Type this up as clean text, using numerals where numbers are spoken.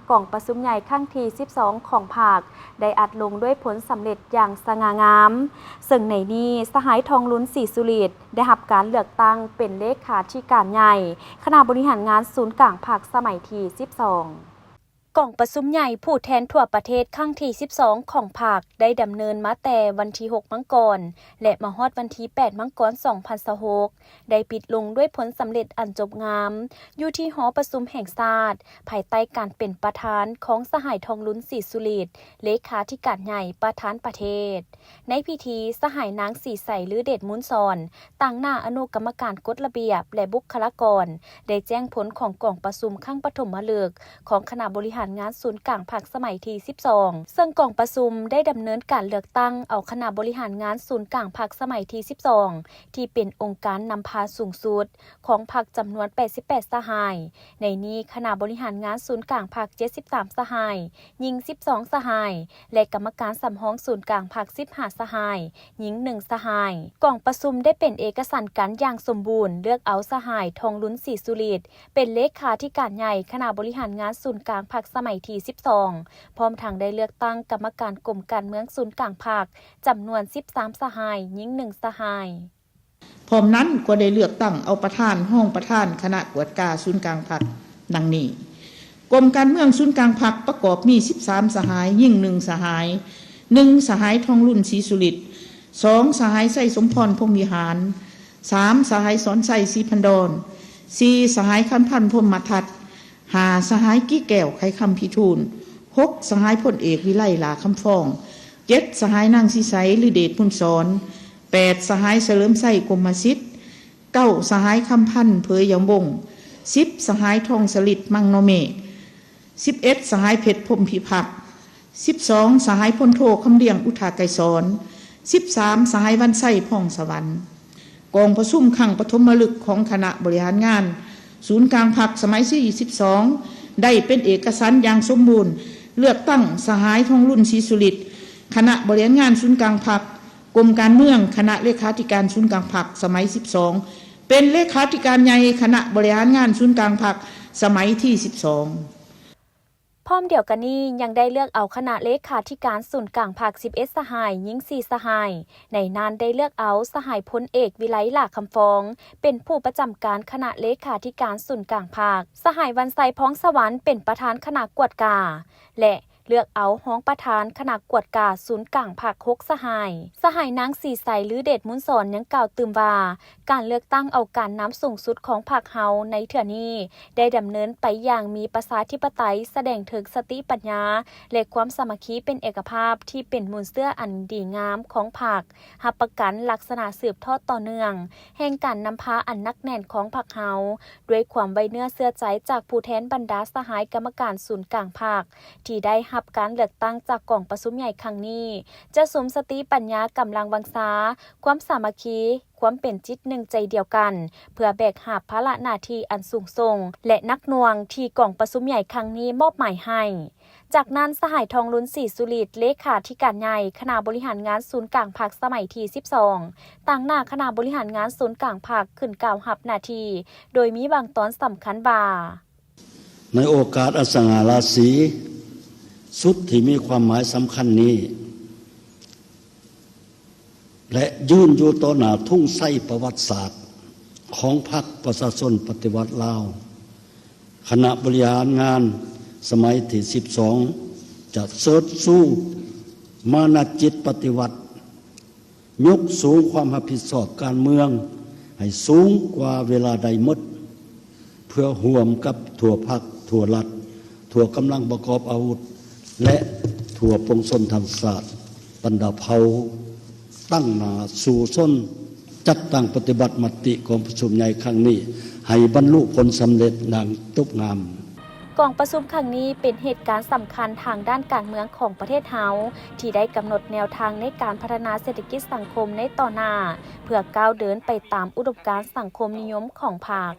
กล่องประชุมใหญ่ครั้งที่ 12 ของภาคได้อัดลงด้วยผลสำเร็จอย่างสง่างามซึ่งในนี้สหายทองลุ้นศรีสุริตได้รับการเลือกตั้งเป็นเลขาธิการใหญ่คณะบริหารงานศูนย์กลางภาคสมัยที่ 12กล่องประชุมใหญ่ผู้แทนทั่วประเทศครั้งที่ 12 ของภาคได้ดำเนินมาแต่วันที่ 6 มังกรและมาฮอดวันที่ 8 มังกร 2026ได้ปิดลงด้วยผลสำเร็จอันจบงามอยู่ที่หอประชุมแห่งชาติภายใต้การเป็นประธานของสหายทองลุ้นศรีสุริตเลขาธิการใหญ่ประธานประเทศในพิธีสหายนางสีใสลือเดชมุนซอนต่างหน้าอนุกรรมการกฎระเบียบและบุคลากรได้แจ้งผลของกล่องประชุมครั้งปฐมฤกษ์ของคณะบริหารงานศูนย์กลางภาคสมัยที่ 12ซึ่งกล่องประชุมได้ดำเนินการเลือกตั้งเอาคณะบริหารงานศูนย์กลางภาคสมัยที่ 12ที่เป็นองค์การนำพาสูงสุดของภาคจำนวน 88 สหายในนี้คณะบริหารงานศูนย์กลางภาค 73 สหายหญิง 12 สหายและกรรมการสำรองศูนย์กลางภาค 15 สหายหญิง 1 สหายกล่องประชุมได้เป็นเอกสารการอย่างสมบูรณ์เลือกเอาสหายทองลุ้นศรีสุริตเป็นเลขาธิการใหญ่คณะบริหารงานศูนย์กลางภาคสมัยที่ 12พร้อมทั้งได้เลือกตั้งกรรมการกรมการเมืองศูนย์กลางภาคจำนวน 13 สหายหญิง 1 สหายพร้อมนั้นก็ได้เลือกตั้งเอาประธานห้องประธานคณะกวดกาศูนย์กลางพรรคดังนี้กรมการเมืองศูนย์กลางพรรคประกอบมี 13 สหายยิ่ง 1 สหาย 1 สหายทองรุ่นศรีสุริต2 สหายไส้สมพรพรหมวิหาร 3 สหายสอนไส้ศรีพันดร 4 สหายคันพันธ์พรหมทัต 5 สหายกี้แก้วไขคำพิทูล 6 สหายพลเอกวิไลหลาคำฟอง 7 สหายนางสีใสลือเดชพุนสอน 8 สหายเฉลิมไส้กรมสิทธิ์ 9 สหายคำพันธ์เผยยำบง 10 สหายทองสลิดมังโนเมฆ 11 สหายเพชรพรหมพิพักษ์ 12 สหายพลโทคำเลียงอุทาไกรสอน 13 สหายวันไส้พ่องสวรรค์กองประชุมครั้งปฐมฤกษ์ของคณะบริหารงานศูนย์กลางพรรคสมัยที่ 12ได้เป็นเอกสารอย่างสมบูรณ์เลือกตั้งสหายทองรุ่นศรีสุริตคณะบริหารงานศูนย์กลางพรรคกรมการเมืองคณะเลขาธิการศูนย์กลางพรรคสมัย 12เป็นเลขาธิการใหญ่คณะบริหารงานศูนย์กลางพรรคสมัยที่ 12พร้อมเดียวกันนี้ยังได้เลือกเอาคณะเลขาธิการศูนย์กลางภาค 11 สหายหญิง 4 สหายในนั้นได้เลือกเอาสหายพลเอกวิไลหลาคำฟองเป็นผู้ประจำการคณะเลขาธิการศูนย์กลางภาคสหายวันไซพ้องสวรรค์เป็นประธานคณะกวดกาและเลือกเอาห้องประธานคณะกวดกาศูนย์กลางภาค 6 สหายนางสีใสลือเดชมุนสอนยังกล่าวตื่มว่าการเลือกตั้งเอาการน้ำสูงสุดของภาคเฮาในเถื่อนี้ได้ดำเนินไปอย่างมีประชาธิปไตยแสดงถึงสติปัญญาและความสามัคคีเป็นเอกภาพที่เป็นมูลเสื้ออันดีงามของภาครับประกันลักษณะสืบทอดต่อเนื่องแห่งการนำพาอันนักแน่นของภาคเฮาด้วยความไว้เนื้อเชื่อใจจากผู้แทนบรรดาสหายกรรมการศูนย์กลางภาคที่ได้รับการเลือกตั้งจากกล่องประชุมใหญ่ครั้งนี้จะสมสติปัญญากำลังวังษาความสามัคคีความเป็นจิตหนึ่งใจเดียวกันเพื่อแบกหาบภาระหน้าที่อันสูงส่งและนักหน่วงที่กล่องประชุมใหญ่ครั้งนี้มอบหมายให้จากนั้นสหายทองลุ้นศรีสุริตเลขาธิการใหญ่คณะบริหารงานศูนย์กลางภาคสมัยที่ 12ต่างหน้าคณะบริหารงานศูนย์กลางภาคขึ้นกล่าวรับหน้าที่โดยมีบางตอนสำคัญบ่าในโอกาสอันสง่าราศีสุดที่มีความหมายสำคัญนี้และยืนอยู่ต่อหน้าทุ่งไส้ประวัติศาสตร์ของพรรคประชาชนปฏิวัติลาวคณะบริหารงานสมัยที่ 12จะเสริฐสู้มานะจิตปฏิวัติยกสูงความรับผิดชอบการเมืองให้สูงกว่าเวลาใดหมดเพื่อห่วมกับทั่วพรรคทั่วรัฐทั่วกำลังประกอบอาวุธและทั่วปวงชนทางศาสตร์บรรดาเผ่าตั้งหน้าสู่ชนจัดตั้งปฏิบัติมติของประชุมใหญ่ครั้งนี้ให้บรรลุผลสำเร็จดังตุกงามกองประชุมครั้งนี้เป็นเหตุการณ์สำคัญทางด้านการเมืองของประเทศเฮาที่ได้กำหนดแนวทางในการพัฒนาเศรษฐกิจสังคมในต่อหน้าเพื่อก้าวเดินไปตามอุดมการณ์สังคมนิยมของภาค